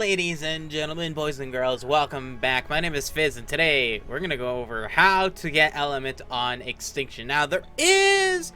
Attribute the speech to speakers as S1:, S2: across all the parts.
S1: Ladies and gentlemen, boys and girls, welcome back. My name is Fizz, and today we're going to go over how to get element on Extinction. Now, there is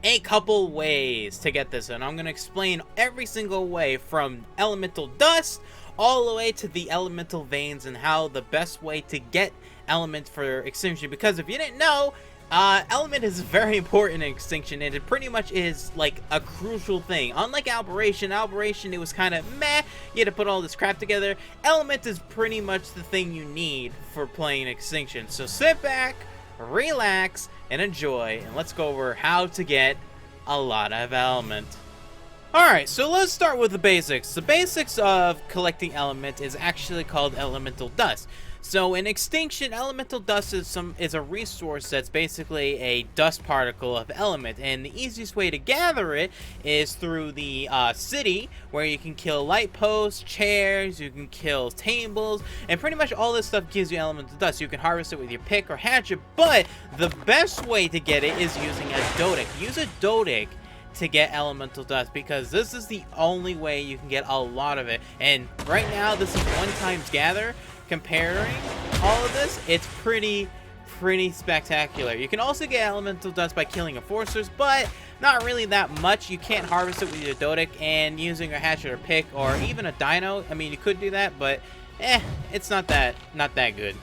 S1: a couple ways to get this, and I'm going to explain every single way from elemental dust all the way to the elemental veins and how the best way to get element for Extinction. Because if you didn't know, element is very important in Extinction, and it pretty much is like a crucial thing. Unlike Aberration, it was kind of meh, you had to put all this crap together. Element is pretty much the thing you need for playing Extinction. So sit back, relax, and enjoy, and let's go over how to get a lot of element. Alright, so let's start with the basics. The basics of collecting element is actually called elemental dust. So in Extinction, elemental dust is a resource that's basically a dust particle of element, and the easiest way to gather it is through the city, where you can kill light posts, chairs, you can kill tables, and pretty much all this stuff gives you elemental dust. You can harvest it with your pick or hatchet, but the best way to get it is using a dodic. Use a dodic to get elemental dust, because this is the only way you can get a lot of it. And right now, this is 1 times gather. Comparing all of this, it's pretty spectacular. You can also get elemental dust by killing enforcers, but not really that much. You can't harvest it with your dodic, and using a hatchet or pick or even a dino. I mean, you could do that, but it's not that good.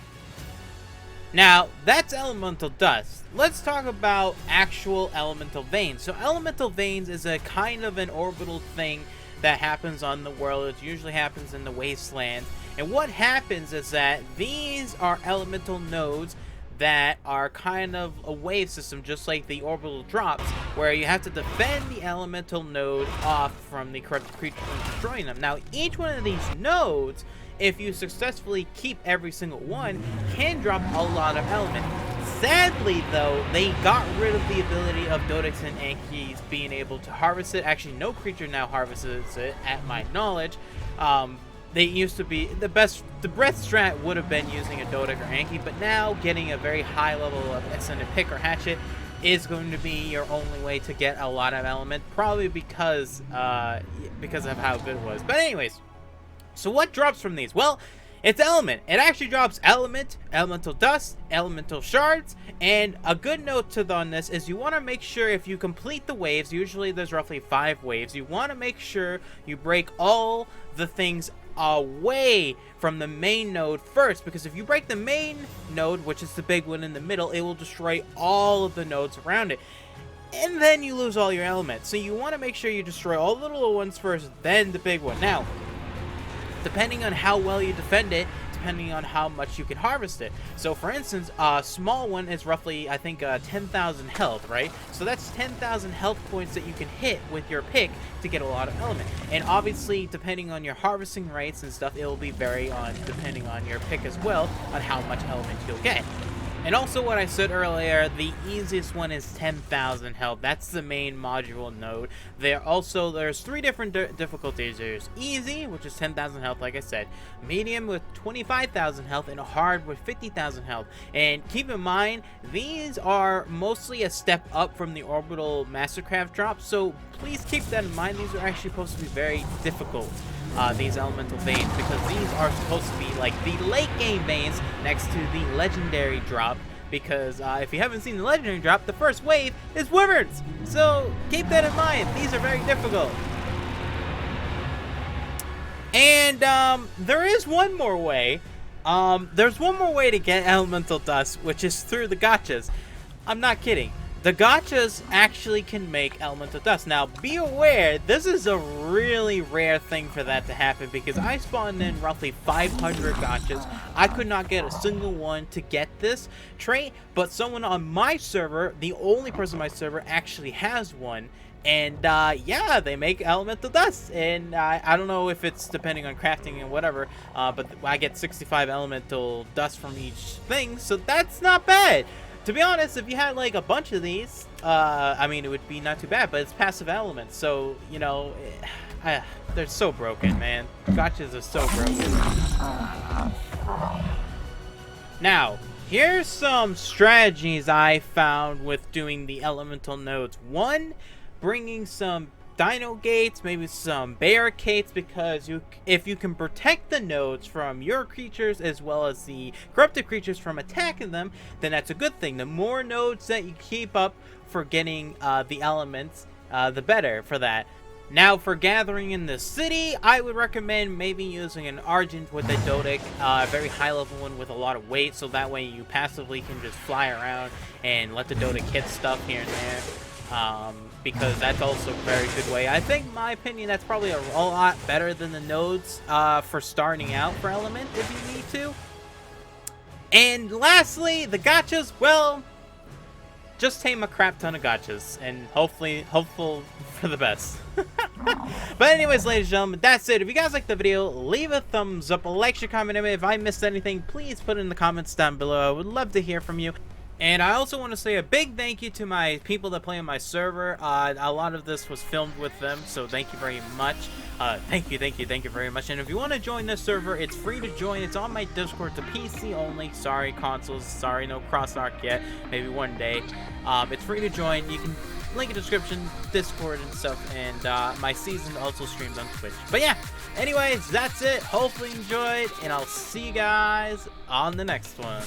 S1: Now, that's elemental dust. Let's talk about actual elemental veins. So elemental veins is a kind of an orbital thing that happens on the world. It usually happens in the wasteland. And what happens is that these are elemental nodes that are kind of a wave system, just like the orbital drops, where you have to defend the elemental node off from the creature from destroying them. Now, each one of these nodes, if you successfully keep every single one, can drop a lot of element. Sadly, though, they got rid of the ability of dodics and ankies being able to harvest it. Actually, no creature now harvests it, at my knowledge. They used to be the best strat would have been using a dodic or anki, but now getting a very high level of ascended pick or hatchet is going to be your only way to get a lot of element, probably because of how good it was. But anyways, so what drops from these? Well, it's element. It actually drops element, elemental dust, elemental shards, and a good note on this is you want to make sure if you complete the waves, usually there's roughly 5 waves, you want to make sure you break all the things away from the main node first, because if you break the main node, which is the big one in the middle, it will destroy all of the nodes around it, and then you lose all your elements. So you want to make sure you destroy all the little ones first, then the big one. Now, depending on how well you defend it, depending on how much you can harvest it. So for instance, a small one is roughly, I think, 10,000 health, right? So that's 10,000 health points that you can hit with your pick to get a lot of element. And obviously, depending on your harvesting rates and stuff, it will be depending on your pick as well, on how much element you'll get. And also what I said earlier, the easiest one is 10,000 health. That's the main module node. There's 3 different difficulties. There's easy, which is 10,000 health, like I said, medium with 25,000 health, and hard with 50,000 health. And keep in mind, these are mostly a step up from the orbital mastercraft drop, so please keep that in mind. These are actually supposed to be very difficult. These elemental veins, because these are supposed to be like the late game veins next to the legendary drop, because if you haven't seen the legendary drop, the first wave is wyverns, so keep that in mind. These are very difficult. And there is one more way. There's one more way to get elemental dust, which is through the gotchas. I'm not kidding. The gotchas actually can make elemental dust. Now, be aware, this is a really rare thing for that to happen, because I spawned in roughly 500 gotchas. I could not get a single one to get this trait, but someone on my server, the only person on my server, actually has one. And yeah, they make elemental dust, and I don't know if it's depending on crafting and whatever, but I get 65 elemental dust from each thing, so that's not bad. To be honest, if you had like a bunch of these, I mean, it would be not too bad, but it's passive elements, so, you know, they're so broken, man. Gotchas are so broken. Now, here's some strategies I found with doing the elemental nodes. 1, bringing some dino gates, maybe some barricades, because if you can protect the nodes from your creatures as well as the corrupted creatures from attacking them, then that's a good thing. The more nodes that you keep up for getting the elements, the better for that. Now, for gathering in the city, I would recommend maybe using an Argent with a Dodic, a very high level one with a lot of weight, so that way you passively can just fly around and let the Dodic hit stuff here and there, because that's also a very good way. I think, in my opinion, that's probably a lot better than the nodes for starting out for Element if you need to. And lastly, the gachas, well, just tame a crap ton of gachas, and hopeful for the best. But anyways, ladies and gentlemen, that's it. If you guys liked the video, leave a thumbs up, a like, share, comment, and if I missed anything, please put it in the comments down below. I would love to hear from you. And I also want to say a big thank you to my people that play on my server. A lot of this was filmed with them, so thank you very much. Thank you very much. And if you want to join this server, it's free to join. It's on my Discord. It's a PC only. Sorry, consoles. Sorry, no cross ARK yet. Maybe one day. It's free to join. You can link in the description, Discord and stuff. And my season also streams on Twitch. But yeah, anyways, that's it. Hopefully you enjoyed, and I'll see you guys on the next one.